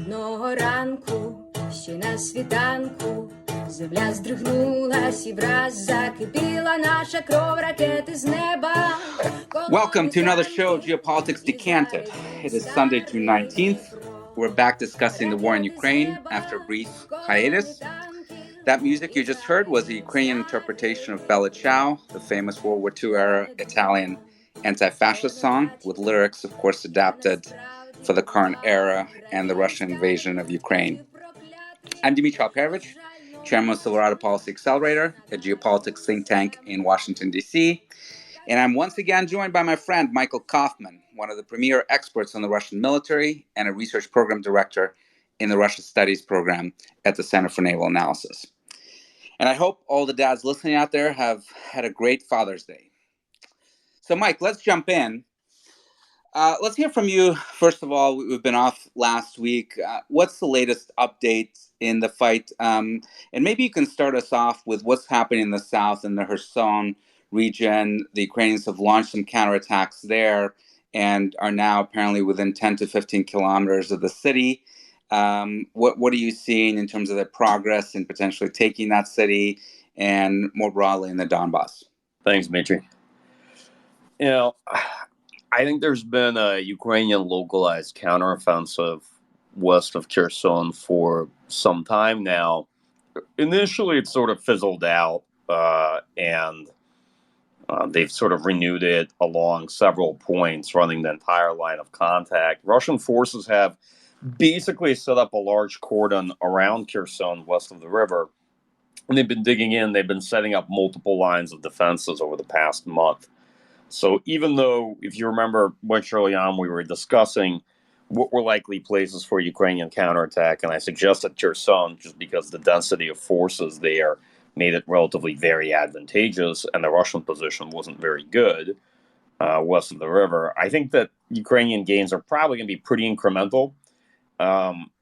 Welcome to another show, Geopolitics Decanted. It is Sunday, June 19th. We're back discussing the war in Ukraine after a brief hiatus. That music you just heard was the Ukrainian interpretation of Bella Ciao, the famous World War II-era Italian anti-fascist song, with lyrics, of course, adapted for the current era and the Russian invasion of Ukraine. I'm Dmitry Alperovich, chairman of Silverado Policy Accelerator, a geopolitics think tank in Washington, D.C., and I'm once again joined by my friend Michael Kaufman, one of the premier experts on the Russian military and a research program director in the Russia Studies program at the Center for Naval Analysis. And I hope all the dads listening out there have had a great Father's Day. So, Mike, let's jump in. Let's hear from you. First of all, we've been off last week. What's the latest update in the fight? And maybe you can start us off with what's happening in the south in the Kherson region. The Ukrainians have launched some counterattacks there and are now apparently within 10 to 15 kilometers of the city. What are you seeing in terms of their progress in potentially taking that city and more broadly in the Donbas? Thanks, Dmitry. I think there's been a Ukrainian localized counteroffensive west of Kherson for some time now. Initially, it sort of fizzled out, and they've sort of renewed it along several points, running the entire line of contact. Russian forces have basically set up a large cordon around Kherson, west of the river, and they've been digging in. They've been setting up multiple lines of defenses over the past month. So even though, if you remember, much early on, we were discussing what were likely places for Ukrainian counterattack, and I suggested Kherson just because the density of forces there made it relatively very advantageous, and the Russian position wasn't very good west of the river. I think that Ukrainian gains are probably going to be pretty incremental.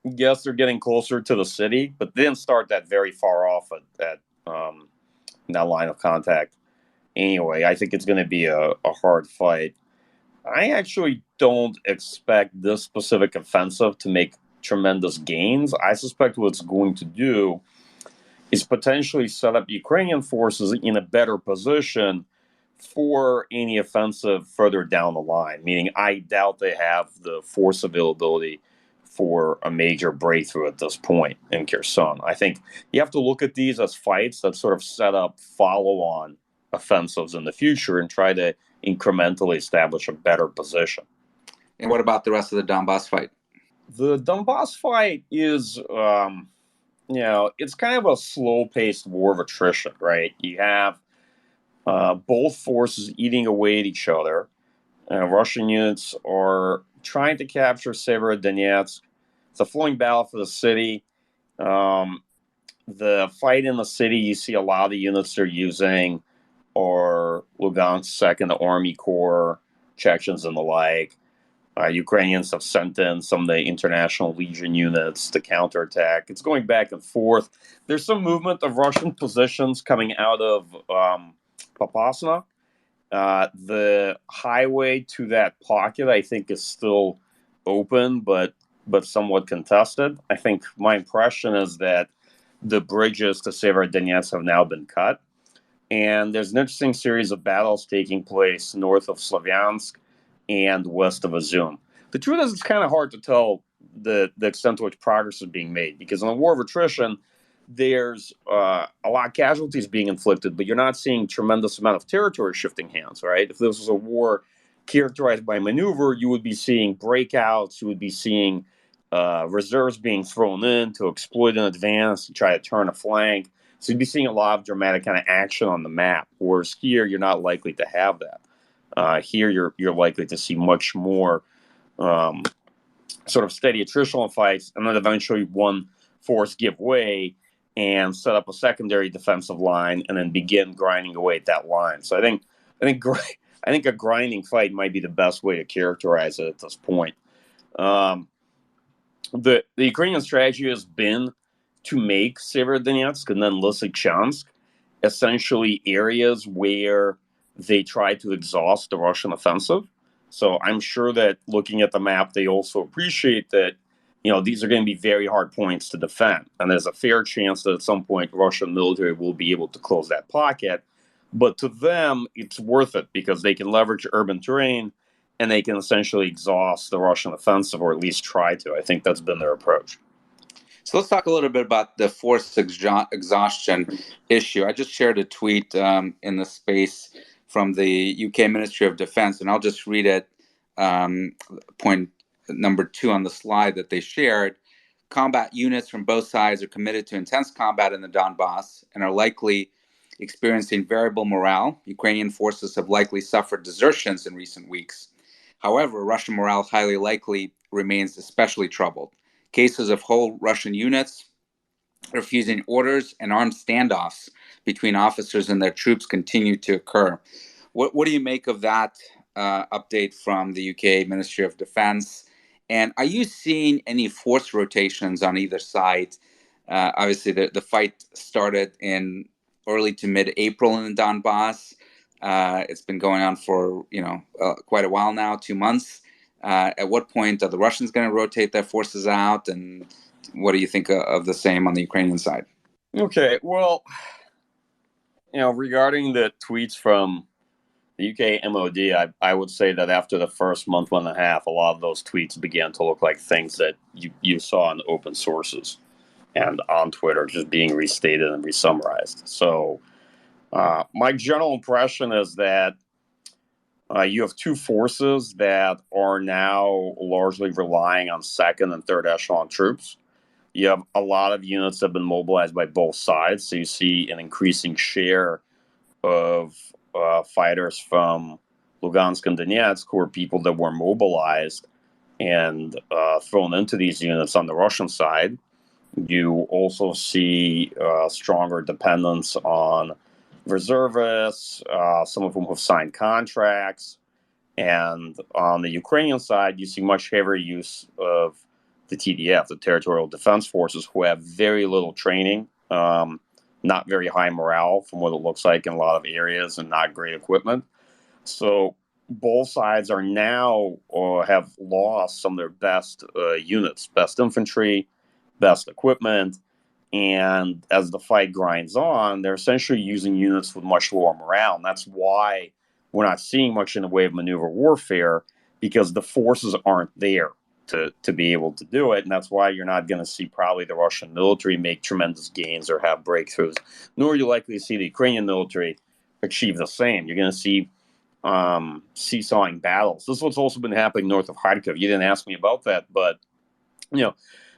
Yes, they're getting closer to the city, but they didn't start that very far off at that line of contact. Anyway, I think it's going to be a hard fight. I actually don't expect this specific offensive to make tremendous gains. I suspect what it's going to do is potentially set up Ukrainian forces in a better position for any offensive further down the line, meaning I doubt they have the force availability for a major breakthrough at this point in Kherson. I think you have to look at these as fights that sort of set up follow-on offensives in the future and try to incrementally establish a better position. And what about the rest of the Donbas fight? The Donbas fight is, it's kind of a slow-paced war of attrition, right? You have both forces eating away at each other. Russian units are trying to capture Severodonetsk. It's a flowing battle for the city. The fight in the city, you see a lot of the units they're using or Lugansk Second Army Corps, Chechens and the like. Ukrainians have sent in some of the International Legion units to counterattack. It's going back and forth. There's some movement of Russian positions coming out of Popasna. The highway to that pocket, I think, is still open, but somewhat contested. I think my impression is that the bridges to Severodonetsk have now been cut. And there's an interesting series of battles taking place north of Slavyansk and west of Izum. The truth is, it's kind of hard to tell the extent to which progress is being made, because in the war of attrition, there's a lot of casualties being inflicted, but you're not seeing tremendous amount of territory shifting hands, right? If this was a war characterized by maneuver, you would be seeing breakouts, you would be seeing reserves being thrown in to exploit an advance, to try to turn a flank. So you'd be seeing a lot of dramatic kind of action on the map, whereas here you're not likely to have that. Here you're likely to see much more sort of steady attritional fights, and then eventually one force give way and set up a secondary defensive line, and then begin grinding away at that line. So I think a grinding fight might be the best way to characterize it at this point. The Ukrainian strategy has been to make Severodonetsk and then Lysychansk essentially areas where they try to exhaust the Russian offensive. So I'm sure that looking at the map, they also appreciate that these are going to be very hard points to defend. And there's a fair chance that at some point Russian military will be able to close that pocket. But to them, it's worth it because they can leverage urban terrain and they can essentially exhaust the Russian offensive, or at least try to. I think that's been their approach. So let's talk a little bit about the force exhaustion issue. I just shared a tweet in the space from the UK Ministry of Defense, and I'll just read it. Point number 2 on the slide that they shared. Combat units from both sides are committed to intense combat in the Donbas and are likely experiencing variable morale. Ukrainian forces have likely suffered desertions in recent weeks. However, Russian morale highly likely remains especially troubled. Cases of whole Russian units refusing orders and armed standoffs between officers and their troops continue to occur. What do you make of that update from the UK Ministry of Defense? And are you seeing any force rotations on either side? Obviously, the fight started in early to mid-April in the Donbas. It's been going on for quite a while now, 2 months. At what point are the Russians going to rotate their forces out? And what do you think of the same on the Ukrainian side? Okay, well, regarding the tweets from the UK MOD, I would say that after the first month and a half, a lot of those tweets began to look like things that you saw in open sources and on Twitter, just being restated and resummarized. So my general impression is that you have two forces that are now largely relying on second and third echelon troops. You have a lot of units that have been mobilized by both sides, so you see an increasing share of fighters from Lugansk and Donetsk who are people that were mobilized and thrown into these units on the Russian side. You also see stronger dependence on reservists, some of whom have signed contracts. And on the Ukrainian side, you see much heavier use of the TDF, the Territorial Defense Forces, who have very little training, not very high morale from what it looks like in a lot of areas, and not great equipment. So both sides are now have lost some of their best units, best infantry, best equipment. And as the fight grinds on, they're essentially using units with much lower morale. And that's why we're not seeing much in the way of maneuver warfare, because the forces aren't there to be able to do it. And that's why you're not going to see probably the Russian military make tremendous gains or have breakthroughs, nor are you likely to see the Ukrainian military achieve the same. You're going to see seesawing battles. This is what's also been happening north of Kharkiv. You didn't ask me about that, but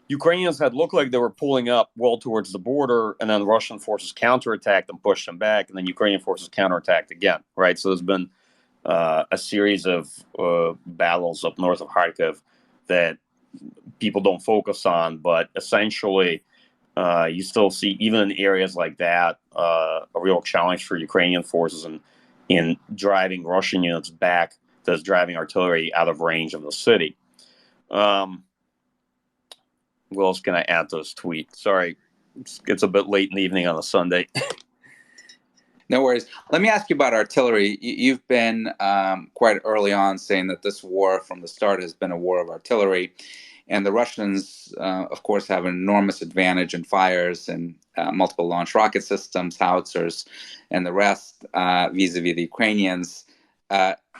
Ukrainians had looked like they were pulling up well towards the border, and then Russian forces counterattacked and pushed them back, and then Ukrainian forces counterattacked again, right? So there's been a series of battles up north of Kharkiv that people don't focus on, but essentially you still see, even in areas like that, a real challenge for Ukrainian forces in driving Russian units back, that's driving artillery out of range of the city. What else can I add to this tweet? Sorry, it's a bit late in the evening on a Sunday. No worries. Let me ask you about artillery. You've been quite early on saying that this war from the start has been a war of artillery. And the Russians, of course, have an enormous advantage in fires and multiple launch rocket systems, howitzers, and the rest vis-a-vis the Ukrainians.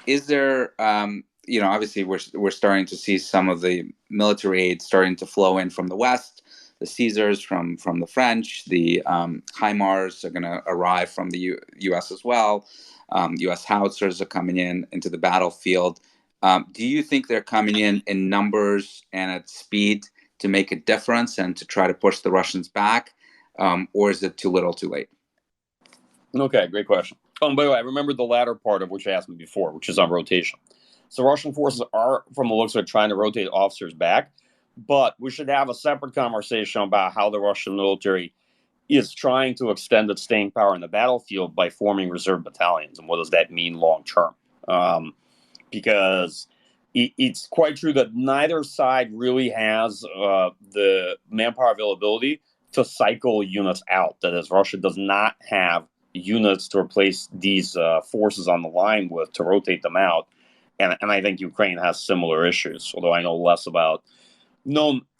Is there, obviously we're starting to see some of the military aid starting to flow in from the West, the Caesars from the French, the HIMARS are going to arrive from the U.S. as well. U.S. howitzers are coming into the battlefield. Do you think they're coming in numbers and at speed to make a difference and to try to push the Russians back? Or is it too little too late? Okay, great question. By the way, I remember the latter part of which you asked me before, which is on rotation. So Russian forces are, from the looks of it, trying to rotate officers back, but we should have a separate conversation about how the Russian military is trying to extend its staying power in the battlefield by forming reserve battalions, and what does that mean long term? Because it's quite true that neither side really has the manpower availability to cycle units out. That is, Russia does not have units to replace these forces on the line with, to rotate them out. And I think Ukraine has similar issues, although I know less about,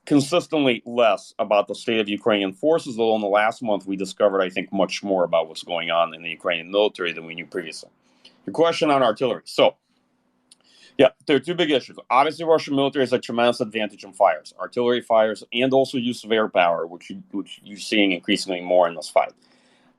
consistently less about the state of Ukrainian forces, although in the last month we discovered, I think, much more about what's going on in the Ukrainian military than we knew previously. Your question on artillery. So, yeah, there are two big issues. Obviously, Russian military has a tremendous advantage in fires, artillery fires, and also use of air power, which you're seeing increasingly more in this fight.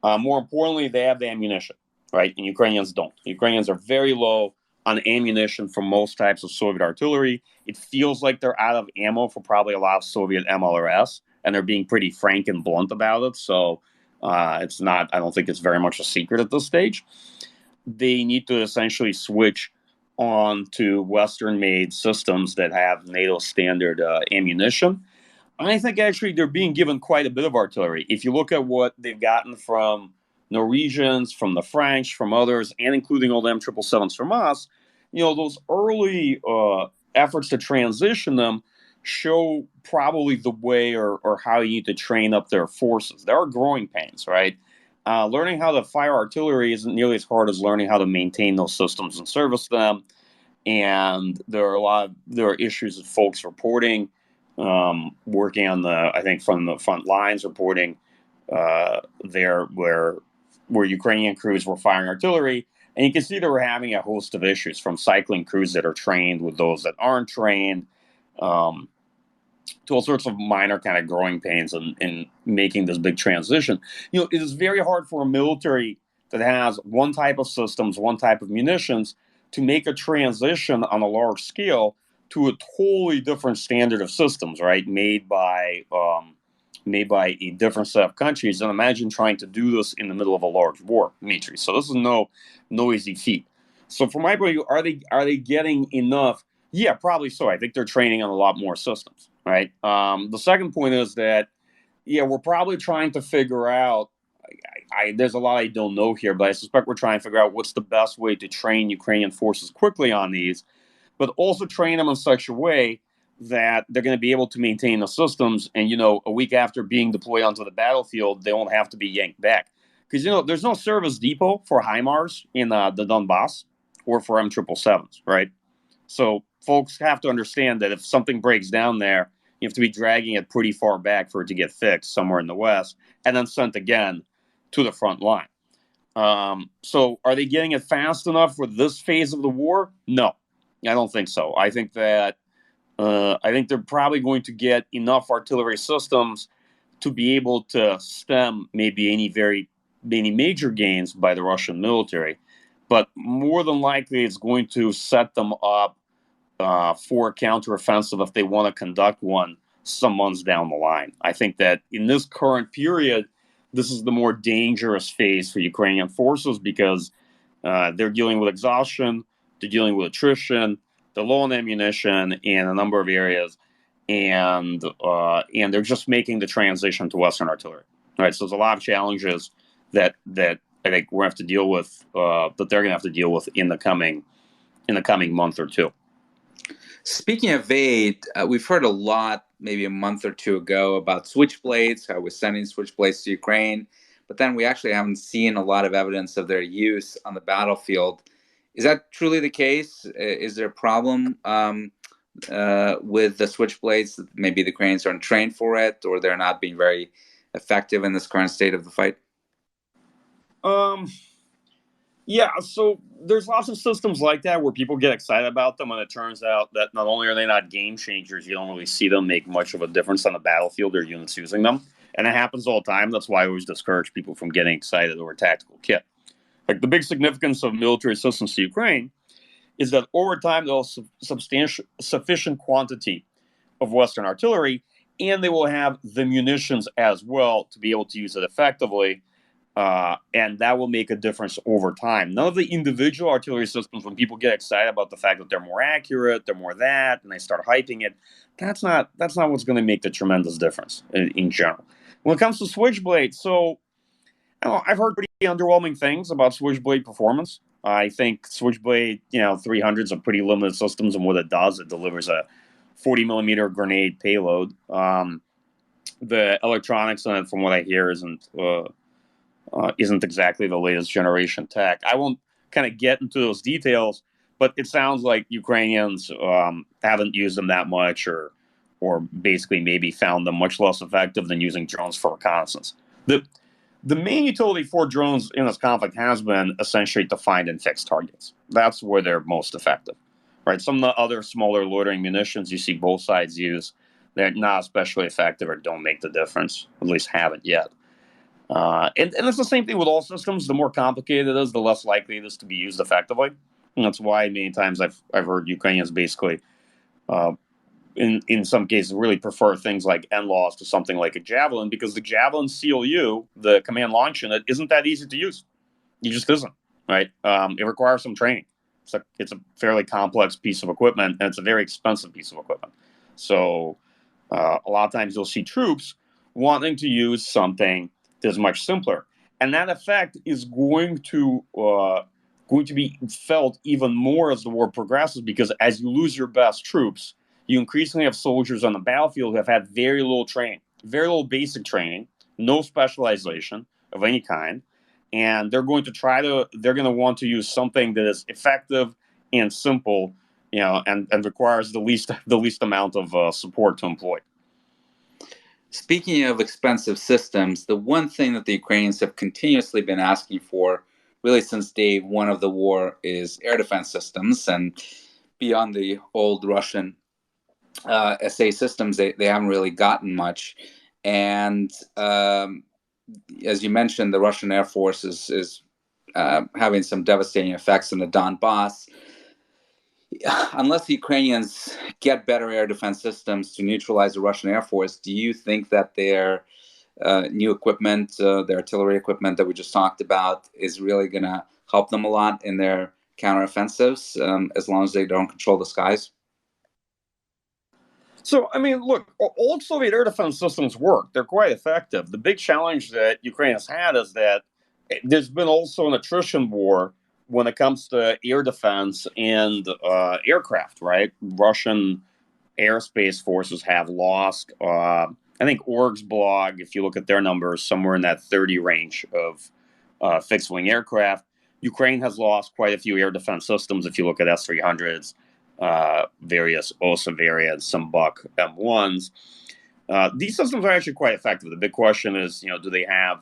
More importantly, they have the ammunition, right? And Ukrainians don't. Ukrainians are very low on ammunition for most types of Soviet artillery. It feels like they're out of ammo for probably a lot of Soviet MLRS, and they're being pretty frank and blunt about it. So it's not, I don't think it's very much a secret at this stage. They need to essentially switch on to Western-made systems that have NATO standard ammunition. I think actually they're being given quite a bit of artillery. If you look at what they've gotten from Norwegians, from the French, from others, and including all the M777s from us, those early efforts to transition them show probably the way or how you need to train up their forces. There are growing pains, right? Learning how to fire artillery isn't nearly as hard as learning how to maintain those systems and service them. And there are issues with folks reporting, working on I think from the front lines, reporting there where Ukrainian crews were firing artillery, and you can see they were having a host of issues, from cycling crews that are trained with those that aren't trained, to all sorts of minor kind of growing pains in making this big transition. It is very hard for a military that has one type of systems, one type of munitions, to make a transition on a large scale to a totally different standard of systems, right? Made by a different set of countries. And imagine trying to do this in the middle of a large war, Dmitry. So this is no easy feat. So from my point of view, are they getting enough? Yeah, probably so. I think they're training on a lot more systems, right? The second point is that, yeah, we're probably trying to figure out, there's a lot I don't know here, but I suspect we're trying to figure out what's the best way to train Ukrainian forces quickly on these, but also train them in such a way that they're going to be able to maintain the systems. And, a week after being deployed onto the battlefield, they won't have to be yanked back. Because, there's no service depot for HIMARS in the Donbas or for M777s, right? So folks have to understand that if something breaks down there, you have to be dragging it pretty far back for it to get fixed somewhere in the West and then sent again to the front line. So are they getting it fast enough for this phase of the war? No, I don't think so. I think they're probably going to get enough artillery systems to be able to stem maybe any major gains by the Russian military, but more than likely it's going to set them up for a counteroffensive if they want to conduct one some months down the line. I think that in this current period, this is the more dangerous phase for Ukrainian forces because they're dealing with exhaustion, they're dealing with attrition, they're low on ammunition in a number of areas, and they're just making the transition to Western artillery. Right, so there's a lot of challenges that I think we're going to have to deal with, that they're going to have to deal with in the coming month or two. Speaking of aid, we've heard a lot maybe a month or two ago about Switchblades, how we're sending Switchblades to Ukraine, but then we actually haven't seen a lot of evidence of their use on the battlefield. Is that truly the case? Is there a problem with the Switchblades? Maybe the Ukrainians aren't trained for it, or they're not being very effective in this current state of the fight? Yeah, so there's lots of systems like that where people get excited about them, and it turns out that not only are they not game changers, you don't really see them make much of a difference on the battlefield or units using them. And it happens all the time. That's why I always discourage people from getting excited over tactical kit. Like, the big significance of military assistance to Ukraine is that over time they'll have sufficient quantity of Western artillery, and they will have the munitions as well to be able to use it effectively. And that will make a difference over time. None of the individual artillery systems, when people get excited about the fact that they're more accurate, they're more that, and they start hyping it, that's not what's going to make the tremendous difference in general. When it comes to Switchblade, so I've heard pretty underwhelming things about Switchblade performance. I think Switchblade, 300s are pretty limited systems, and what it does, it delivers a 40 millimeter grenade payload. The electronics in it, from what I hear, isn't exactly the latest generation tech. I won't kind of get into those details, but it sounds like Ukrainians haven't used them that much, or or basically maybe found them much less effective than using drones for reconnaissance. The main utility for drones in this conflict has been essentially to find and fix targets. That's where they're most effective, right? Some of the other smaller loitering munitions you see both sides use, they're not especially effective or don't make the difference, at least haven't yet. And it's the same thing with all systems. The more complicated it is, the less likely it is to be used effectively. And that's why many times I've heard Ukrainians basically, in some cases, really prefer things like NLAWs to something like a Javelin, because the Javelin CLU, the command launch unit, isn't that easy to use. It just isn't, right? It requires some training. It's a fairly complex piece of equipment, and it's a very expensive piece of equipment. So a lot of times you'll see troops wanting to use something that's much simpler, and that effect is going to be felt even more as the war progresses, because as you lose your best troops, you increasingly have soldiers on the battlefield who have had very little training, very little basic training, no specialization of any kind, and they're going to want to use something that is effective and simple, and requires the least amount of support to employ. Speaking of expensive systems, the one thing that the Ukrainians have continuously been asking for, really since day one of the war, is air defense systems. And beyond the old Russian SA systems, they haven't really gotten much. And as you mentioned, the Russian Air Force is having some devastating effects in the Donbas. Unless the Ukrainians get better air defense systems to neutralize the Russian Air Force, do you think that their new equipment, their artillery equipment that we just talked about, is really going to help them a lot in their counteroffensives, as long as they don't control the skies? So, I mean, look, old Soviet air defense systems work. They're quite effective. The big challenge that Ukraine has had is that there's been also an attrition war when it comes to air defense and aircraft, right? Russian airspace forces have lost, I think Org's blog, if you look at their numbers, somewhere in that 30 range of fixed-wing aircraft. Ukraine has lost quite a few air defense systems if you look at S-300s, various OSA variants, some Buck M1s. These systems are actually quite effective. The big question is, do they have,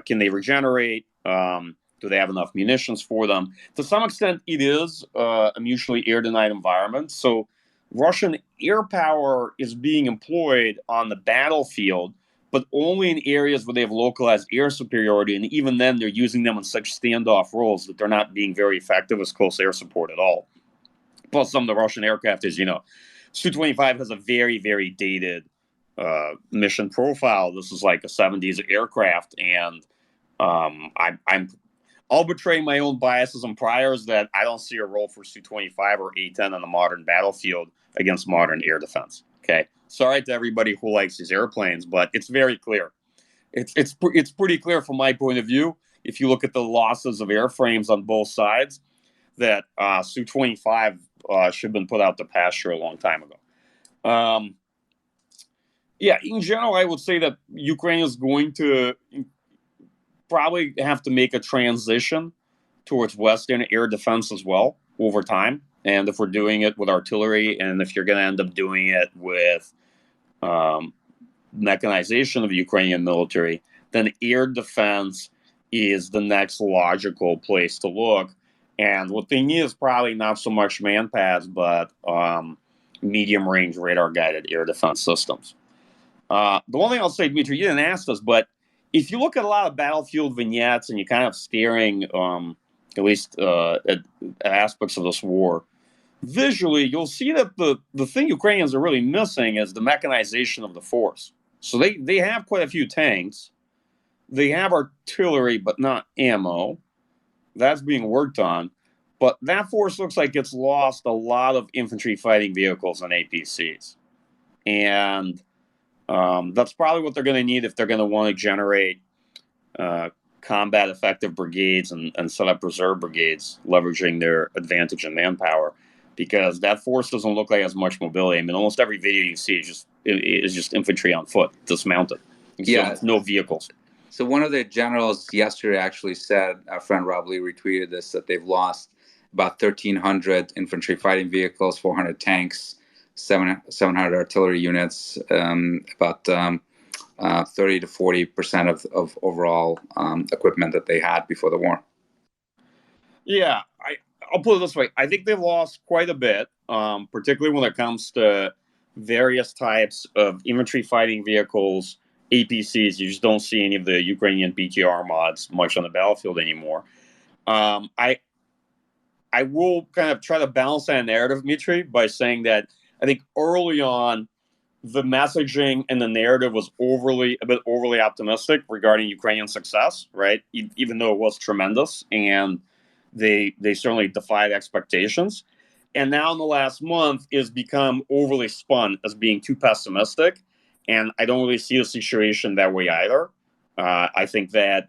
can they regenerate? Do they have enough munitions for them? To some extent, it is a mutually air-denied environment. So Russian air power is being employed on the battlefield, but only in areas where they have localized air superiority. And even then, they're using them in such standoff roles that they're not being very effective as close air support at all. Plus, some of the Russian aircraft is, Su-25 has a very, very dated mission profile. This is like a 70s aircraft, and I'll betray my own biases and priors that I don't see a role for Su-25 or A-10 on the modern battlefield against modern air defense. Okay, sorry to everybody who likes these airplanes, but it's very clear. It's pretty clear from my point of view. If you look at the losses of airframes on both sides, that Su-25 should have been put out to pasture a long time ago. In general, I would say that Ukraine is going to probably have to make a transition towards Western air defense as well over time. And if we're doing it with artillery, and if you're going to end up doing it with mechanization of the Ukrainian military, then air defense is the next logical place to look. And what they need is probably not so much manpads, but medium-range radar-guided air defense systems. The one thing I'll say, Dmitry, you didn't ask this, but if you look at a lot of battlefield vignettes and you're kind of staring, at least at aspects of this war, visually, you'll see that the thing Ukrainians are really missing is the mechanization of the force. So they have quite a few tanks. They have artillery, but not ammo. That's being worked on. But that force looks like it's lost a lot of infantry fighting vehicles and APCs. And that's probably what they're going to need if they're going to want to generate combat effective brigades and set up reserve brigades, leveraging their advantage in manpower, because that force doesn't look like as much mobility. I mean, almost every video you see is just infantry on foot, dismounted. Yeah, so no vehicles. So one of the generals yesterday actually said, our friend Rob Lee retweeted this, that they've lost about 1,300 infantry fighting vehicles, 400 tanks, 700 artillery units, about 30 to 40% of overall equipment that they had before the war. Yeah, I'll put it this way. I think they've lost quite a bit, particularly when it comes to various types of infantry fighting vehicles, APCs. You just don't see any of the Ukrainian BTR mods much on the battlefield anymore. I will kind of try to balance that narrative, Dmitry, by saying that I think early on, the messaging and the narrative was a bit overly optimistic regarding Ukrainian success, right? Even though it was tremendous, and they certainly defied expectations. And now in the last month is become overly spun as being too pessimistic, and I don't really see the situation that way either. I think that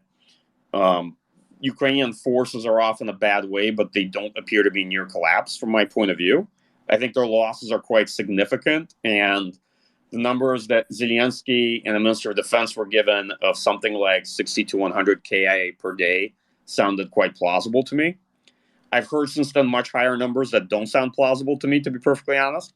Ukrainian forces are off in a bad way, but they don't appear to be near collapse from my point of view. I think their losses are quite significant, and the numbers that Zelensky and the Minister of Defense were given of something like 60 to 100 KIA per day sounded quite plausible to me. I've heard since then much higher numbers that don't sound plausible to me, to be perfectly honest.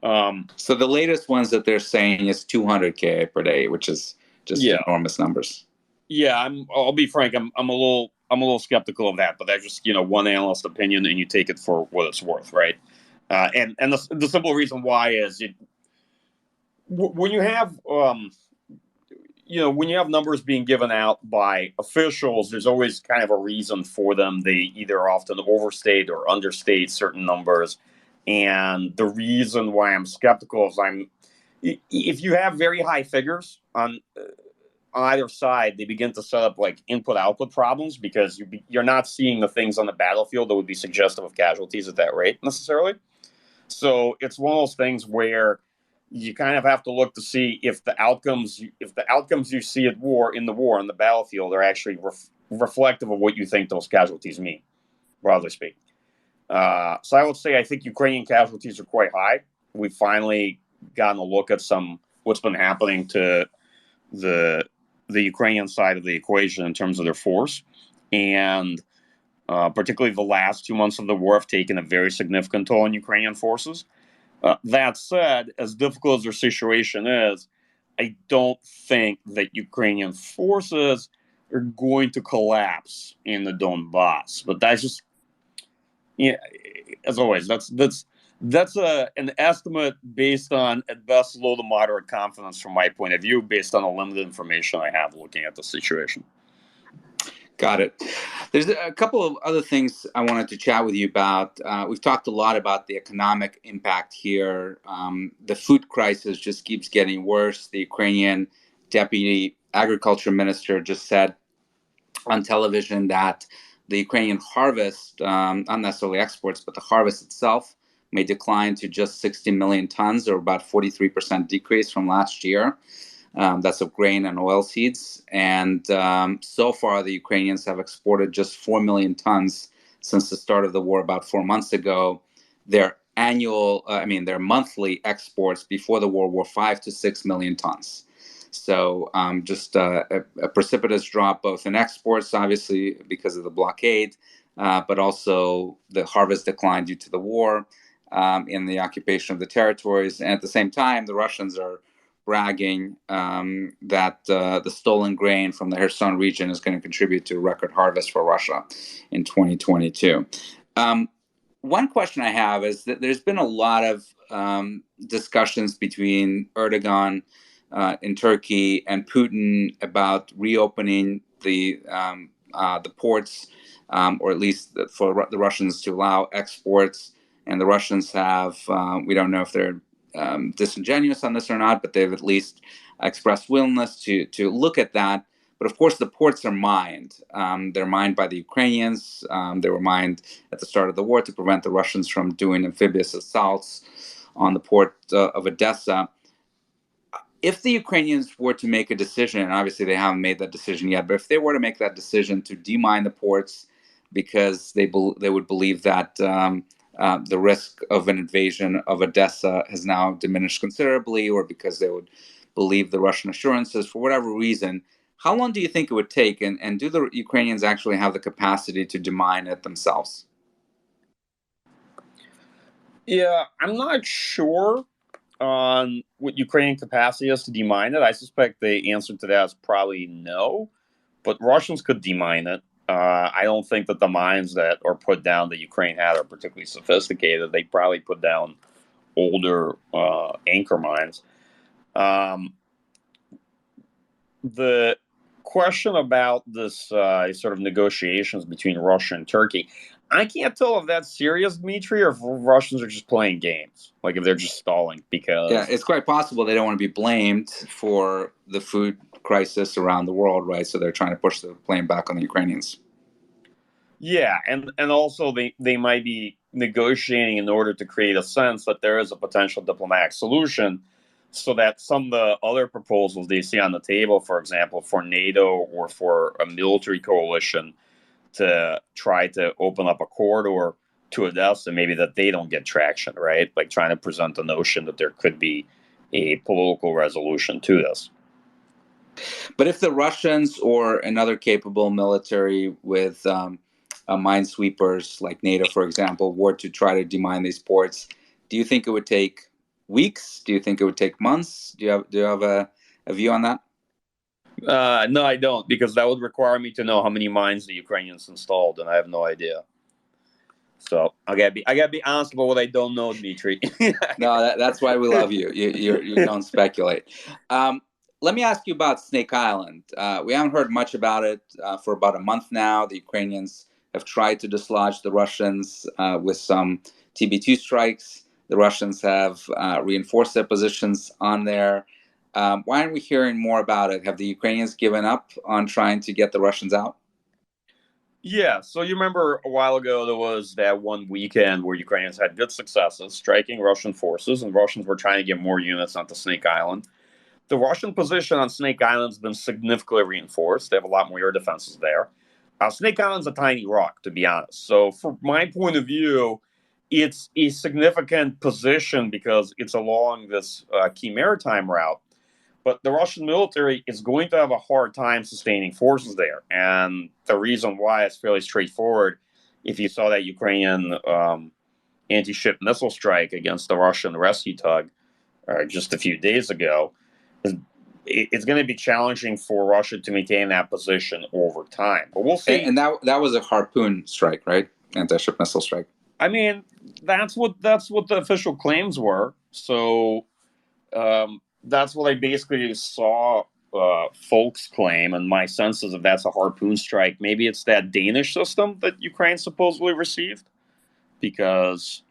So the latest ones that they're saying is 200 KIA per day, which is just enormous numbers. Yeah, I'll be frank. I'm a little skeptical of that, but that's just one analyst opinion, and you take it for what it's worth, right? And the simple reason why is when you have when you have numbers being given out by officials, there's always kind of a reason for them. They either often overstate or understate certain numbers, and the reason why I'm skeptical is if you have very high figures on either side, they begin to set up like input-output problems because you're not seeing the things on the battlefield that would be suggestive of casualties at that rate necessarily. So it's one of those things where you kind of have to look to see if the outcomes you see in the war on the battlefield are actually reflective of what you think those casualties mean, broadly speaking. So I would say I think Ukrainian casualties are quite high. We've finally gotten a look at what's been happening to the Ukrainian side of the equation in terms of their force, and particularly the last 2 months of the war have taken a very significant toll on Ukrainian forces. That said, as difficult as their situation is, I don't think that Ukrainian forces are going to collapse in the Donbas. But that's just, as always, that's an estimate based on, at best, low to moderate confidence from my point of view, based on the limited information I have looking at the situation. Got it. There's a couple of other things I wanted to chat with you about. We've talked a lot about the economic impact here. The food crisis just keeps getting worse. The Ukrainian deputy agriculture minister just said on television that the Ukrainian harvest, not necessarily exports, but the harvest itself may decline to just 60 million tons, or about 43% decrease from last year. That's of grain and oilseeds. And so far, the Ukrainians have exported just 4 million tons since the start of the war about 4 months ago. Their monthly exports before the war were 5 to 6 million tons. So just a precipitous drop both in exports, obviously, because of the blockade, but also the harvest decline due to the war in the occupation of the territories. And at the same time, the Russians are bragging that the stolen grain from the Kherson region is going to contribute to a record harvest for Russia in 2022. One question I have is that there's been a lot of discussions between Erdogan in Turkey and Putin about reopening the ports, or at least for the Russians to allow exports. And the Russians have, we don't know if they're disingenuous on this or not, but they've at least expressed willingness to look at that. But of course, the ports are mined. They're mined by the Ukrainians. They were mined at the start of the war to prevent the Russians from doing amphibious assaults on the port of Odessa. If the Ukrainians were to make a decision, and obviously they haven't made that decision yet, but if they were to make that decision to demine the ports because they would believe that the risk of an invasion of Odessa has now diminished considerably, or because they would believe the Russian assurances for whatever reason, how long do you think it would take? And do the Ukrainians actually have the capacity to demine it themselves? Yeah, I'm not sure on what Ukrainian capacity is to demine it. I suspect the answer to that is probably no, but Russians could demine it. I don't think that the mines that are put down that Ukraine had are particularly sophisticated. They probably put down older anchor mines. Um, the question about this sort of negotiations between Russia and Turkey, I can't tell if that's serious, Dmitry, or if Russians are just playing games. Like if they're just stalling Yeah, because it's quite possible they don't want to be blamed for the food crisis around the world, right? So they're trying to push the blame back on the Ukrainians. yeah, and also they might be negotiating in order to create a sense that there is a potential diplomatic solution, so that some of the other proposals they see on the table, for example, for NATO or for a military coalition to try to open up a corridor to Odessa, maybe that they don't get traction, right? Like trying to present the notion that there could be a political resolution to this. But if the Russians or another capable military with minesweepers like NATO, for example, were to try to demine these ports, do you think it would take weeks? Do you think it would take months? Do you have a view on that? No, I don't, because that would require me to know how many mines the Ukrainians installed, and I have no idea. So I gotta be honest about what I don't know, Dmitry. No, that's why we love you. You don't speculate. Um, Let me ask you about Snake Island. We haven't heard much about it for about a month now. The Ukrainians have tried to dislodge the Russians with some TB2 strikes. The Russians have reinforced their positions on there. Why aren't we hearing more about it? Have the Ukrainians given up on trying to get the Russians out? Yeah, so you remember a while ago there was that one weekend where Ukrainians had good successes striking Russian forces, and Russians were trying to get more units onto Snake Island. The Russian position on Snake Island has been significantly reinforced. They have a lot more air defenses there. Snake Island's a tiny rock, to be honest. So, from my point of view, it's a significant position because it's along this key maritime route. But the Russian military is going to have a hard time sustaining forces there. And the reason why is fairly straightforward. If you saw that Ukrainian anti ship missile strike against the Russian rescue tug just a few days ago, it's going to be challenging for Russia to maintain that position over time. But we'll see. And that was a harpoon strike, right? Anti-ship missile strike. I mean, that's what the official claims were. So that's what I basically saw folks claim, and my sense is if that's a harpoon strike, maybe it's that Danish system that Ukraine supposedly received, because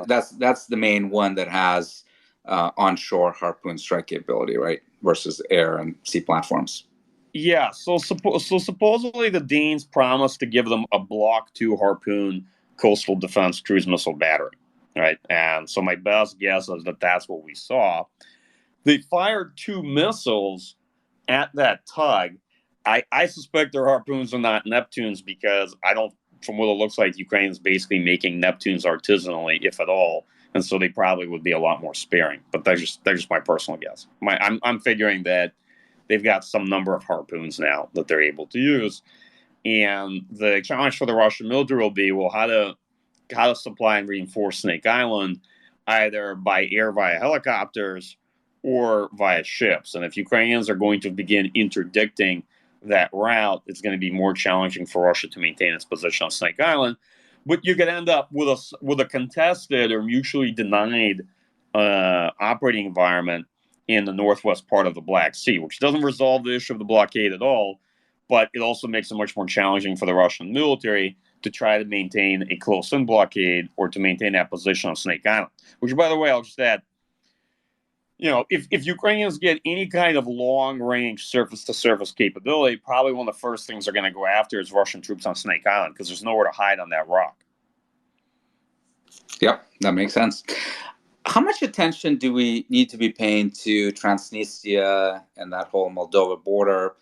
that's the main one that has onshore harpoon strike capability, right? Versus air and sea platforms. yeah. So supposedly the Danes promised to give them a Block 2 harpoon coastal defense cruise missile battery, right? And so my best guess is that that's what we saw. They fired 2 missiles at that tug. I suspect their harpoons are not Neptunes, because I don't, from what it looks like, Ukraine's basically making Neptunes artisanally, if at all, and so they probably would be a lot more sparing. But that's just my personal guess. I'm figuring that they've got some number of harpoons now that they're able to use, and the challenge for the Russian military will be, well, how to supply and reinforce Snake Island, either by air via helicopters or via ships. And if Ukrainians are going to begin interdicting that route, it's going to be more challenging for Russia to maintain its position on Snake Island. But you could end up with a contested or mutually denied operating environment in the northwest part of the Black Sea, which doesn't resolve the issue of the blockade at all, but it also makes it much more challenging for the Russian military to try to maintain a close-in blockade or to maintain that position on Snake Island. Which, by the way, I'll just add, if Ukrainians get any kind of long-range surface-to-surface capability, probably one of the first things they're going to go after is Russian troops on Snake Island, because there's nowhere to hide on that rock. Yep, that makes sense. How much attention do we need to be paying to Transnistria and that whole Moldova border?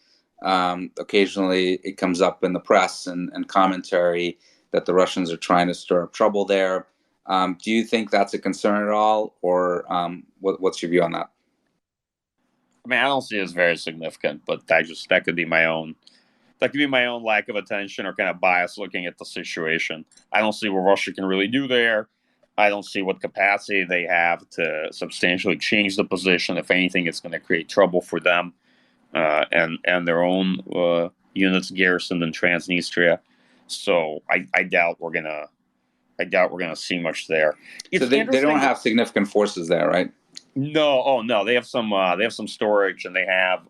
Occasionally, it comes up in the press and commentary that the Russians are trying to stir up trouble there. Do you think that's a concern at all, or what's your view on that? I mean, I don't see it as very significant, but that could be my own lack of attention or kind of bias looking at the situation. I don't see what Russia can really do there. I don't see what capacity they have to substantially change the position. If anything, it's going to create trouble for them and their own units garrisoned in Transnistria. So I doubt we're gonna see much there. So they don't have significant forces there, right? No, oh no, they have some storage, and they have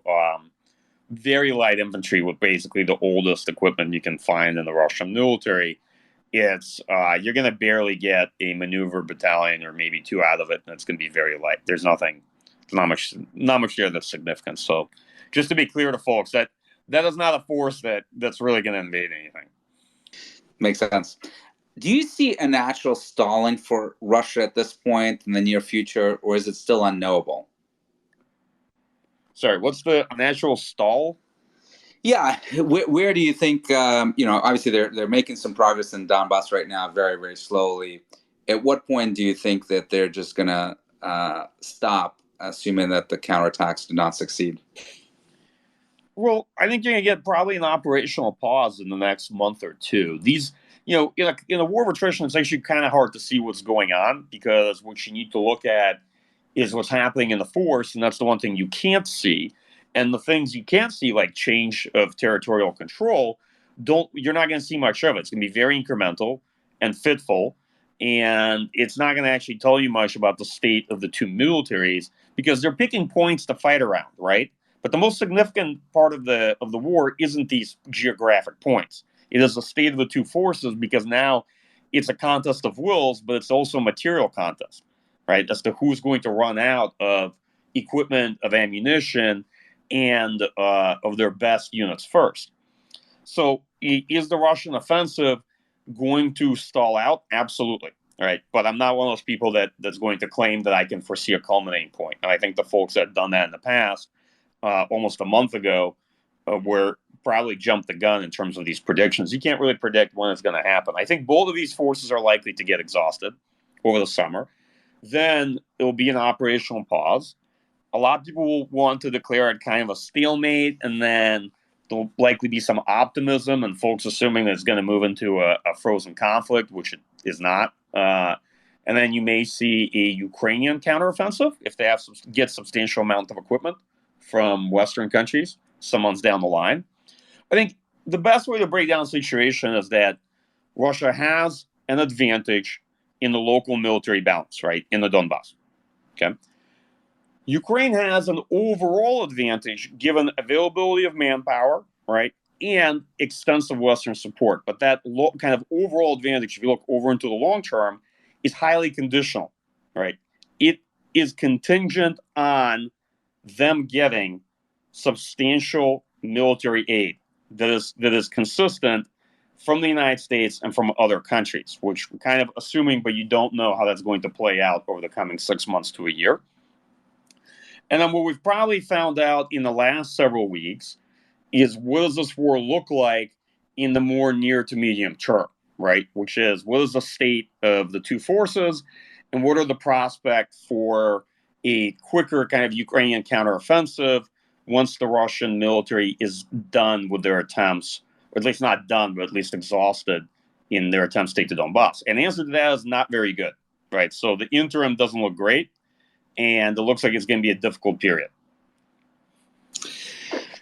very light infantry with basically the oldest equipment you can find in the Russian military. It's you're going to barely get a maneuver battalion or maybe two out of it, and it's going to be very light. There's not much there that's significant. So, just to be clear to folks, that is not a force that's really going to invade anything. Makes sense. Do you see a natural stalling for Russia at this point in the near future, or is it still unknowable? Sorry, what's the natural stall? Yeah, where do you think? Obviously they're making some progress in Donbas right now, very very slowly. At what point do you think that they're just gonna stop, assuming that the counterattacks do not succeed? Well, I think you're gonna get probably an operational pause in the next month or two. These, in a war of attrition, it's actually kind of hard to see what's going on, because what you need to look at is what's happening in the force, and that's the one thing you can't see. And the things you can't see, like change of territorial control, you're not going to see much of it. It's going to be very incremental and fitful, and it's not going to actually tell you much about the state of the two militaries, because they're picking points to fight around, right? But the most significant part of the war isn't these geographic points. It is the state of the two forces, because now it's a contest of wills, but it's also a material contest, right? As to who's going to run out of equipment, of ammunition, and of their best units first. So is the Russian offensive going to stall out? Absolutely. Right. But I'm not one of those people that's going to claim that I can foresee a culminating point. And I think the folks that have done that in the past, almost a month ago, were probably jumped the gun in terms of these predictions. You can't really predict when it's going to happen. I think both of these forces are likely to get exhausted over the summer. Then it will be an operational pause. A lot of people will want to declare it kind of a stalemate, and then there'll likely be some optimism and folks assuming that it's going to move into a frozen conflict, which it is not. And then you may see a Ukrainian counteroffensive if they get substantial amount of equipment from Western countries some months down the line. I think the best way to break down the situation is that Russia has an advantage in the local military balance, right, in the Donbas. Okay. Ukraine has an overall advantage given availability of manpower, right, and extensive Western support. But that kind of overall advantage, if you look over into the long term, is highly conditional, right? It is contingent on them getting substantial military aid that is consistent from the United States and from other countries, which we're kind of assuming, but you don't know how that's going to play out over the coming 6 months to a year. And then what we've probably found out in the last several weeks is, what does this war look like in the more near to medium term, right? Which is, what is the state of the two forces, and what are the prospects for a quicker kind of Ukrainian counteroffensive once the Russian military is done with their attempts, or at least not done, but at least exhausted in their attempts to take the Donbas? And the answer to that is not very good, right? So the interim doesn't look great, and it looks like it's going to be a difficult period.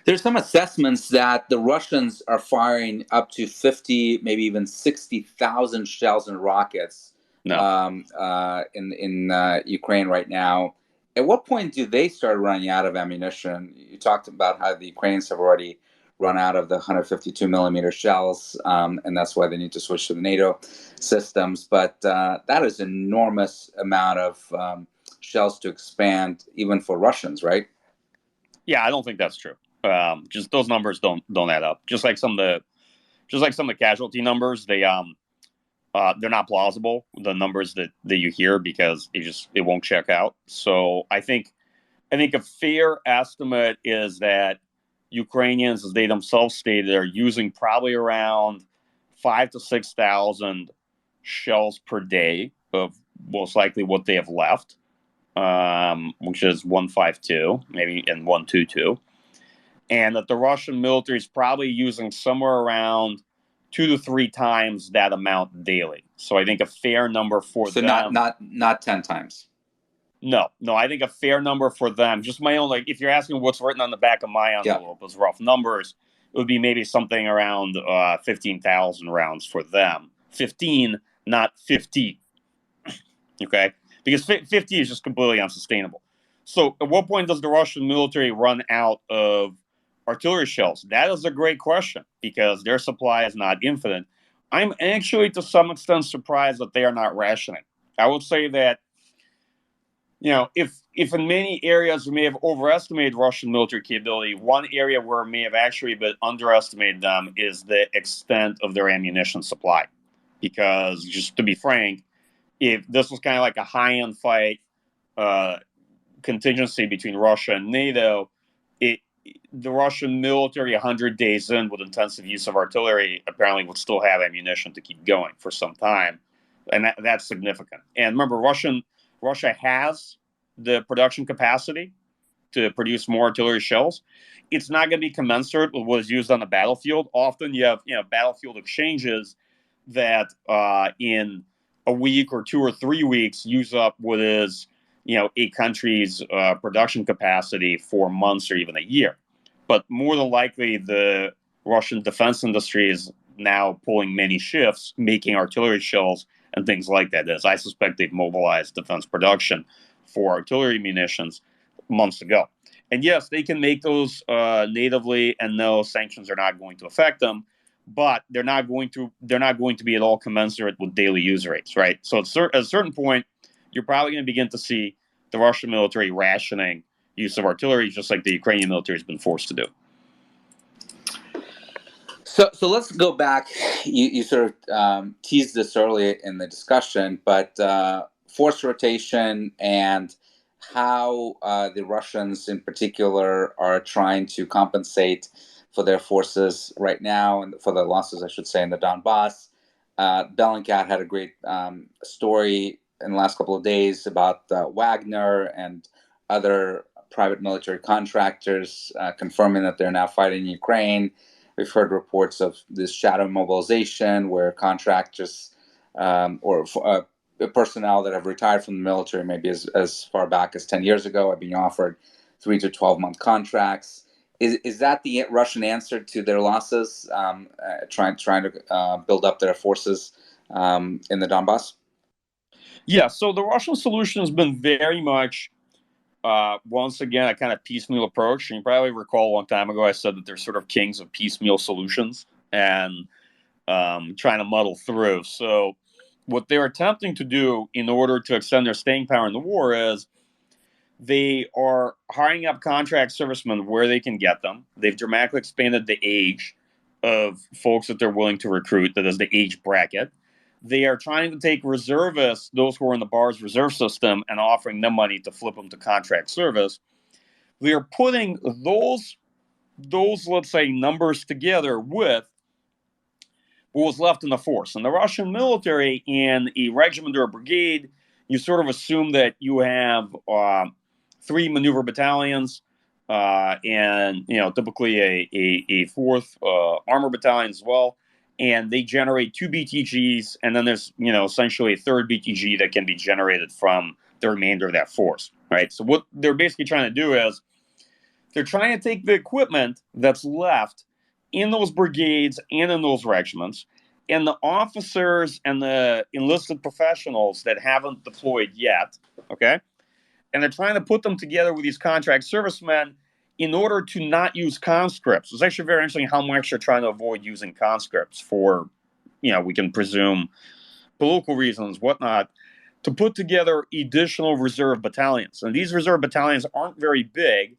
There's some assessments that the Russians are firing up to 50, maybe even 60,000 shells and rockets in Ukraine right now. At what point do they start running out of ammunition? You talked about how the Ukrainians have already run out of the 152 millimeter shells, and that's why they need to switch to the NATO systems. But that is an enormous amount of shells to expand, even for Russians, right? Yeah, I don't think that's true. Just those numbers don't add up. Just like some of the casualty numbers, they're not plausible. The numbers that you hear, because it won't check out. So I think a fair estimate is that Ukrainians, as they themselves stated, are using probably around 5,000 to 6,000 shells per day of most likely what they have left, which is 152, maybe, and 122. And that the Russian military is probably using somewhere around 2 to 3 times that amount daily. So I think a fair number for them. So not 10 times. No, I think a fair number for them. Just my own, like, if you're asking what's written on the back of my envelope, those rough numbers, it would be maybe something around 15,000 rounds for them. 15, not 50. Okay? Because 50 is just completely unsustainable. So at what point does the Russian military run out of artillery shells? That is a great question, because their supply is not infinite. I'm actually, to some extent, surprised that they are not rationing. I would say that, if in many areas we may have overestimated Russian military capability, one area where we may have actually been underestimated them is the extent of their ammunition supply. Because, just to be frank, if this was kind of like a high-end fight contingency between Russia and NATO, the Russian military 100 days in with intensive use of artillery apparently would still have ammunition to keep going for some time. And that's significant. And remember, Russia has the production capacity to produce more artillery shells. It's not going to be commensurate with what is used on the battlefield. Often you have battlefield exchanges that in a week or 2 or 3 weeks use up what is a country's production capacity for months or even a year. But more than likely, the Russian defense industry is now pulling many shifts, making artillery shells and things like that. As I suspect they've mobilized defense production for artillery munitions months ago. And yes, they can make those natively, and no, sanctions are not going to affect them, but they're not going to be at all commensurate with daily use rates, right? So at a certain point, you're probably going to begin to see the Russian military rationing use of artillery, just like the Ukrainian military has been forced to do. So let's go back. You sort of teased this earlier in the discussion, but force rotation and how the Russians in particular are trying to compensate for their forces right now, and for the losses, I should say, in the Donbas. Bellingcat had a great story in the last couple of days about Wagner and other private military contractors confirming that they're now fighting in Ukraine. We've heard reports of this shadow mobilization where contractors or personnel that have retired from the military, maybe as far back as 10 years ago, are being offered 3 to 12-month contracts. Is that the Russian answer to their losses, trying to build up their forces in the Donbas? Yeah, so the Russian solution has been very much, once again, a kind of piecemeal approach. And you probably recall a long time ago I said that they're sort of kings of piecemeal solutions and trying to muddle through. So what they're attempting to do in order to extend their staying power in the war is they are hiring up contract servicemen where they can get them. They've dramatically expanded the age of folks that they're willing to recruit, that is the age bracket. They are trying to take reservists, those who are in the BAR's reserve system, and offering them money to flip them to contract service. They are putting those let's say, numbers together with what was left in the force. In the Russian military, in a regiment or a brigade, you sort of assume that you have 3 maneuver battalions and typically a 4th armor battalion as well. And they generate 2 BTGs, and then there's essentially a 3rd BTG that can be generated from the remainder of that force, right? So what they're basically trying to do is they're trying to take the equipment that's left in those brigades and in those regiments, and the officers and the enlisted professionals that haven't deployed yet, okay? And they're trying to put them together with these contract servicemen in order to not use conscripts. It's actually very interesting how much they're trying to avoid using conscripts for, we can presume political reasons, whatnot, to put together additional reserve battalions. And these reserve battalions aren't very big,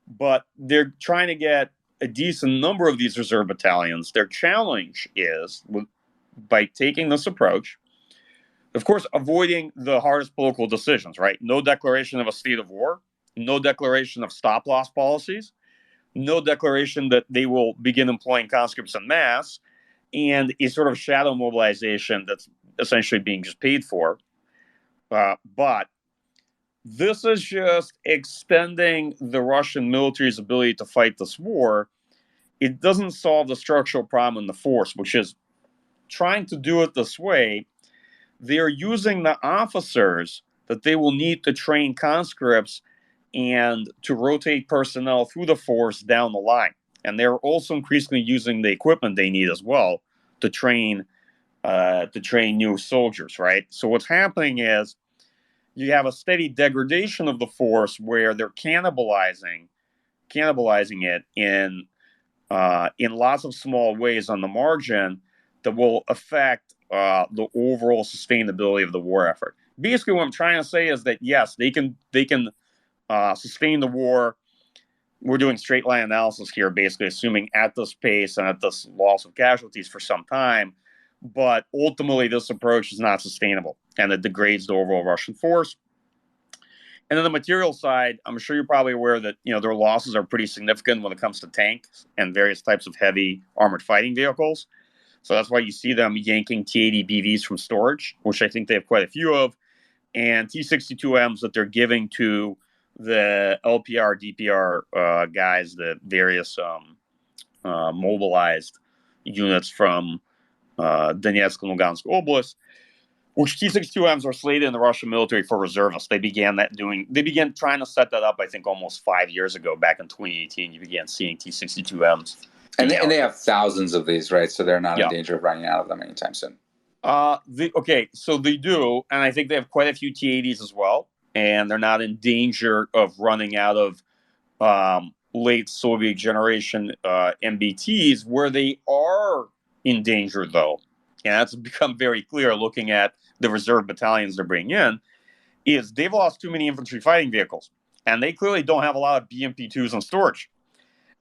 but they're trying to get a decent number of these reserve battalions. Their challenge is, by taking this approach, of course, avoiding the hardest political decisions, right? No declaration of a state of war, no declaration of stop-loss policies, no declaration that they will begin employing conscripts en masse, and a sort of shadow mobilization that's essentially being just paid for. But this is just extending the Russian military's ability to fight this war it doesn't solve the structural problem in the force, which is trying to do it this way. They're using the officers that they will need to train conscripts and to rotate personnel through the force down the line. And they're also increasingly using the equipment they need as well to train new soldiers, right? So what's happening is you have a steady degradation of the force where they're cannibalizing it in lots of small ways on the margin that will affect the overall sustainability of the war effort. Basically, what I'm trying to say is that yes, they can sustain the war. We're doing straight line analysis here, basically assuming at this pace and at this loss of casualties for some time. But ultimately, this approach is not sustainable, and it degrades the overall Russian force. And on the material side, I'm sure you're probably aware that their losses are pretty significant when it comes to tanks and various types of heavy armored fighting vehicles. So that's why you see them yanking T-80 BVs from storage, which I think they have quite a few of, and T-62Ms that they're giving to the LPR, DPR guys, the various mobilized units from Donetsk and Lugansk Oblast, which T-62Ms are slated in the Russian military for reservists. They began trying to set that up, I think, almost 5 years ago. Back in 2018, you began seeing T-62Ms. And they have thousands of these, right? So they're not in danger of running out of them anytime soon. So they do, and I think they have quite a few T-80s as well, and they're not in danger of running out of late Soviet generation MBTs. Where they are in danger, though, and that's become very clear looking at the reserve battalions they're bringing in, is they've lost too many infantry fighting vehicles, and they clearly don't have a lot of BMP-2s in storage.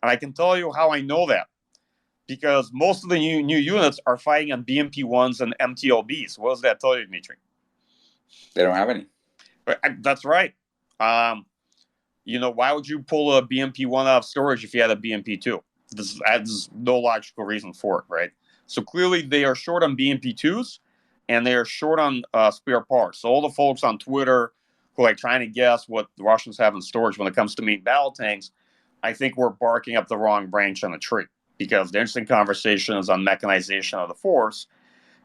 And I can tell you how I know that, because most of the new units are fighting on BMP-1s and MTLBs. What does that tell you, Dmitry? They don't have any. That's right. Why would you pull a BMP-1 out of storage if you had a BMP-2? There's no logical reason for it, right? So clearly they are short on BMP-2s, and they are short on spare parts. So all the folks on Twitter who are trying to guess what the Russians have in storage when it comes to main battle tanks, I think we're barking up the wrong branch on a tree, because the interesting conversation is on mechanization of the force,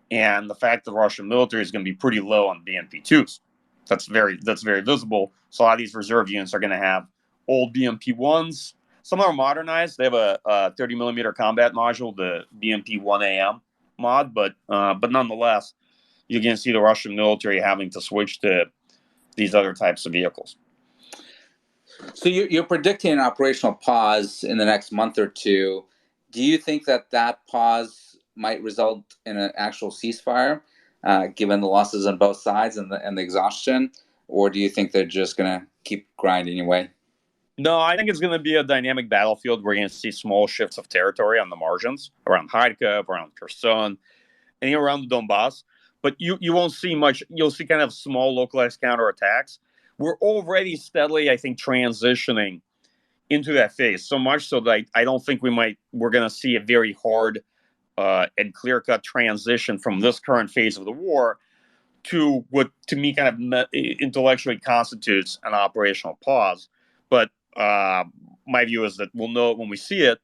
and the fact that the Russian military is going to be pretty low on BMP-2s. That's very visible. So a lot of these reserve units are going to have old BMP-1s. Some are modernized. They have a 30 millimeter combat module, the BMP-1AM mod, but nonetheless, you're going to see the Russian military having to switch to these other types of vehicles. So you're predicting an operational pause in the next month or two. Do you think that pause might result in an actual ceasefire, given the losses on both sides and the exhaustion, or do you think they're just going to keep grinding away? No, I think it's going to be a dynamic battlefield. We're going to see small shifts of territory on the margins, around Kharkiv, around Kherson, and around the Donbas. But you won't see much. You'll see kind of small localized counterattacks. We're already steadily, I think, transitioning into that phase. So much so that I don't think we're going to see a very hard and clear-cut transition from this current phase of the war to what, to me, kind of intellectually constitutes an operational pause. But my view is that we'll know it when we see it.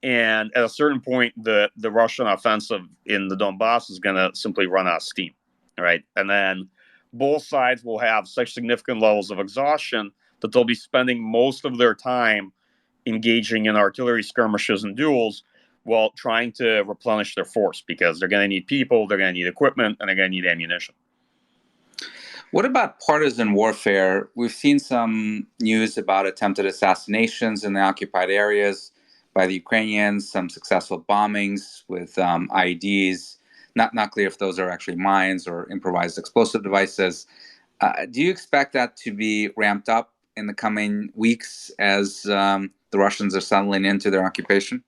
And at a certain point, the Russian offensive in the Donbas is going to simply run out of steam, right? And then both sides will have such significant levels of exhaustion that they'll be spending most of their time engaging in artillery skirmishes and duels while trying to replenish their force, because they're going to need people, they're going to need equipment, and they're going to need ammunition. What about partisan warfare? We've seen some news about attempted assassinations in the occupied areas by the Ukrainians, some successful bombings with IEDs. Not clear if those are actually mines or improvised explosive devices. Do you expect that to be ramped up in the coming weeks as the Russians are settling into their occupation?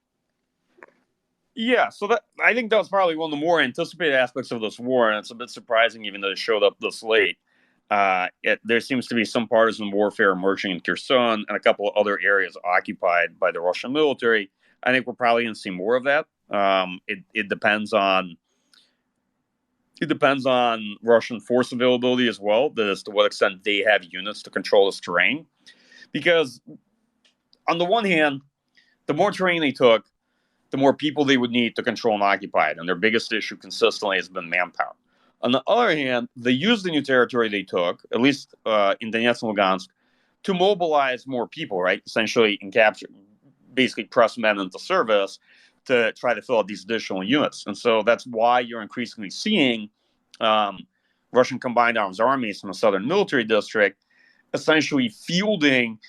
Yeah, so I think that was probably one of the more anticipated aspects of this war, and it's a bit surprising even though it showed up this late. There seems to be some partisan warfare emerging in Kherson and a couple of other areas occupied by the Russian military. I think we're probably going to see more of that. It depends on Russian force availability as well, as to what extent they have units to control this terrain. Because on the one hand, the more terrain they took, the more people they would need to control and occupy it. And their biggest issue consistently has been manpower. On the other hand, they used the new territory they took, at least in Donetsk and Lugansk, to mobilize more people, right? Essentially, and capture, basically press men into service to try to fill out these additional units. And so that's why you're increasingly seeing Russian combined arms armies from the southern military district essentially fielding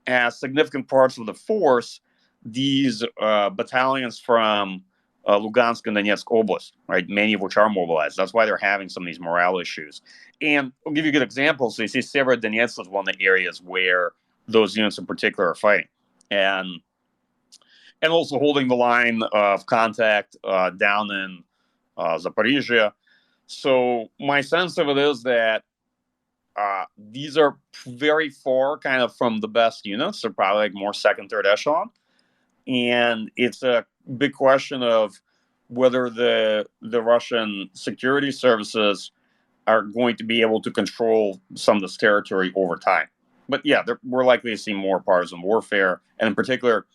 as significant parts of the force these battalions from Lugansk and Donetsk Oblast, right? Many of which are mobilized. That's why they're having some of these morale issues. And I'll give you a good example. So you see Severodonetsk is one of the areas where those units in particular are fighting. And also holding the line of contact down in Zaporizhia. So my sense of it is that these are very far kind of from the best units. They're probably like more second, third echelon. And it's a big question of whether the Russian security services are going to be able to control some of this territory over time. But yeah, we're likely to see more partisan warfare, and in particular,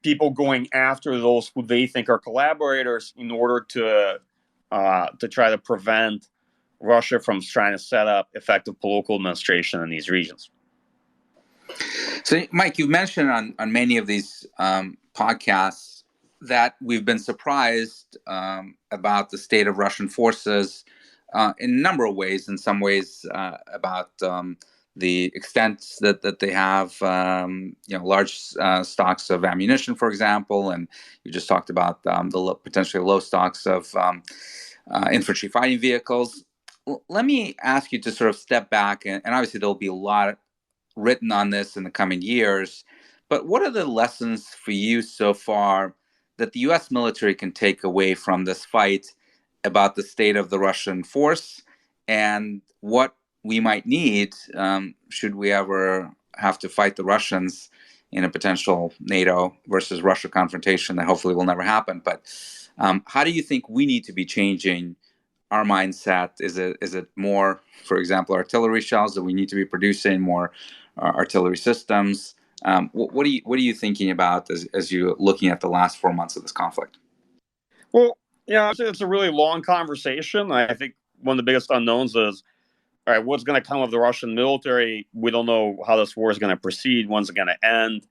people going after those who they think are collaborators in order to try to prevent Russia from trying to set up effective political administration in these regions. So, Mike, you mentioned on many of these podcasts that we've been surprised about the state of Russian forces in a number of ways. In some ways, about the extent that they have, large stocks of ammunition, for example, and you just talked about the potentially low stocks of infantry fighting vehicles. Let me ask you to sort of step back, and obviously there'll be a lot written on this in the coming years, but what are the lessons for you so far that the U.S. military can take away from this fight about the state of the Russian force, and what we might need should we ever have to fight the Russians in a potential NATO versus Russia confrontation that hopefully will never happen? But how do you think we need to be changing our mindset? Is it more, for example, artillery shells that we need to be producing, more artillery systems? What are you thinking about as you're looking at the last 4 months of this conflict? Well, yeah, it's a really long conversation. I think one of the biggest unknowns is, all right, what's going to come of the Russian military? We don't know how this war is going to proceed. When's it going to end?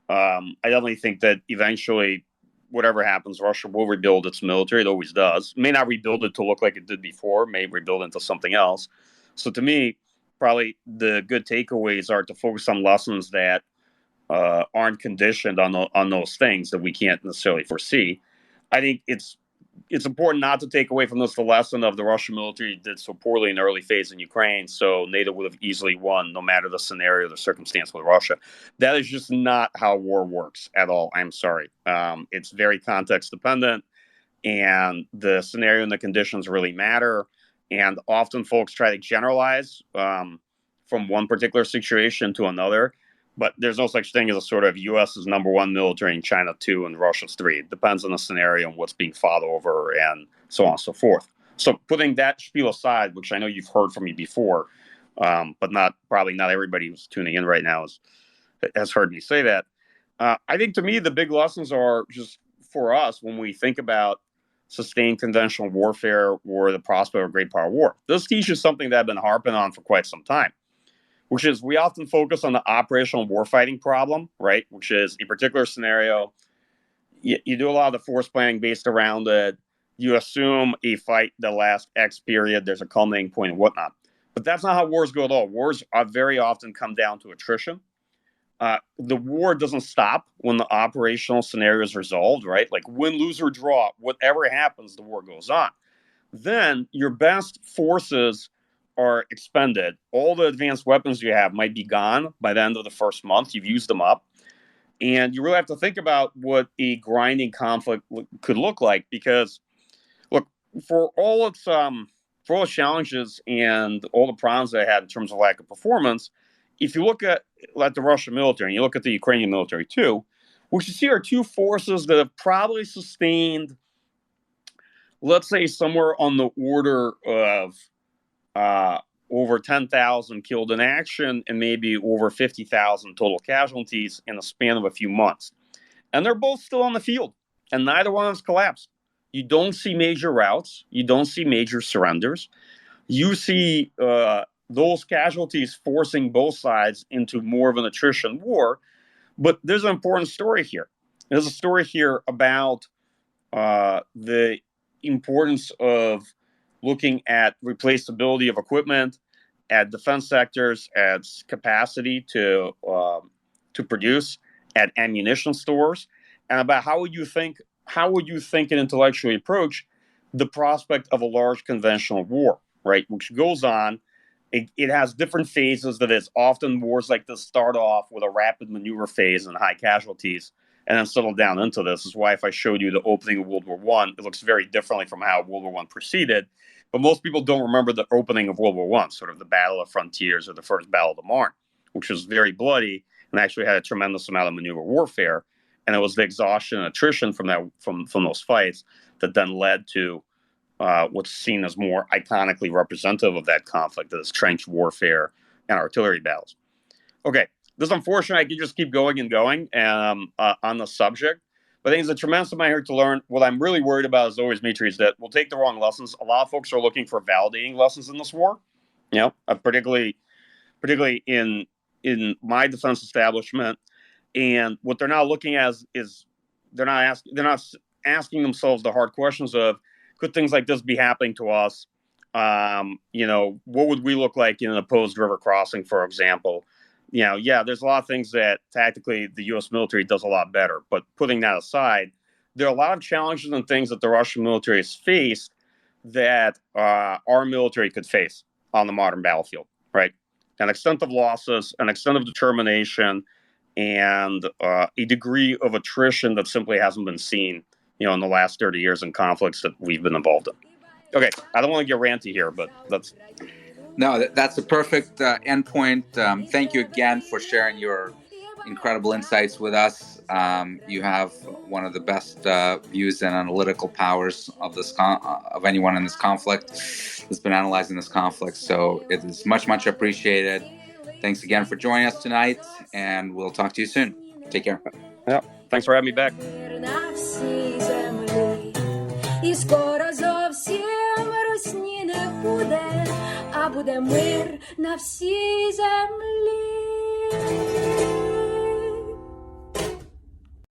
I definitely think that eventually, whatever happens, Russia will rebuild its military. It always does. May not rebuild it to look like it did before. May rebuild it into something else. So to me, probably the good takeaways are to focus on lessons that aren't conditioned on those things that we can't necessarily foresee. I think it's important not to take away from this the lesson of the Russian military did so poorly in the early phase in Ukraine, so NATO would have easily won no matter the scenario, the circumstance with Russia. That is just not how war works at all. I'm sorry. It's very context dependent, and the scenario and the conditions really matter. And often folks try to generalize from one particular situation to another. But there's no such thing as a sort of U.S. is number one military and China 2 and Russia's 3. It depends on the scenario and what's being fought over and so on and so forth. So putting that spiel aside, which I know you've heard from me before, but probably not everybody who's tuning in right now has heard me say that. I think to me the big lessons are just for us when we think about sustained conventional warfare or the prospect of a great power war. This teaches something that I've been harping on for quite some time, which is we often focus on the operational warfighting problem, right? Which is a particular scenario. You do a lot of the force planning based around it. You assume a fight that lasts X period. There's a culminating point and whatnot. But that's not how wars go at all. Wars very often come down to attrition. The war doesn't stop when the operational scenario is resolved, right? Like win, lose, or draw, whatever happens, the war goes on. Then your best forces are expended. All the advanced weapons you have might be gone by the end of the first month. You've used them up. And you really have to think about what a grinding conflict could look like, because, look, for all its challenges and all the problems they had in terms of lack of performance, if you look at the Russian military and you look at the Ukrainian military too, what you see are two forces that have probably sustained, let's say, somewhere on the order of over 10,000 killed in action and maybe over 50,000 total casualties in a span of a few months. And they're both still on the field, and neither one has collapsed. You don't see major routes. You don't see major surrenders. You see those casualties forcing both sides into more of an attrition war. But there's an important story here. There's a story here about the importance of looking at replaceability of equipment, at defense sectors, at capacity to produce, at ammunition stores, and about how would you think and intellectually approach the prospect of a large conventional war, right? Which goes on. It has different phases. That is often wars like this start off with a rapid maneuver phase and high casualties, and then settle down into this. This is why if I showed you the opening of World War One, it looks very differently from how World War One proceeded. But most people don't remember the opening of World War One, sort of the Battle of Frontiers or the First Battle of the Marne, which was very bloody and actually had a tremendous amount of maneuver warfare. And it was the exhaustion and attrition from those fights that then led to what's seen as more iconically representative of that conflict, that is trench warfare and artillery battles. Okay, this is unfortunate. I could just keep going and going on the subject. But I think there's a tremendous amount here to learn. What I'm really worried about, as always, Dmitry, is that we'll take the wrong lessons. A lot of folks are looking for validating lessons in this war. Particularly in my defense establishment. And what they're not looking at is they're not asking themselves the hard questions of, could things like this be happening to us? What would we look like in an opposed river crossing, for example? There's a lot of things that tactically the U.S. military does a lot better. But putting that aside, there are a lot of challenges and things that the Russian military has faced that our military could face on the modern battlefield, right? An extent of losses, an extent of determination, and a degree of attrition that simply hasn't been seen, in the last 30 years in conflicts that we've been involved in. Okay, I don't want to get ranty here, but that's... No, that's a perfect endpoint. Thank you again for sharing your incredible insights with us. You have one of the best views and analytical powers of this of anyone in this conflict that's been analyzing this conflict. So it is much, much appreciated. Thanks again for joining us tonight, and we'll talk to you soon. Take care. Yeah, thanks for having me back. І скоро зовсім русні не буде, а буде мир на всій землі.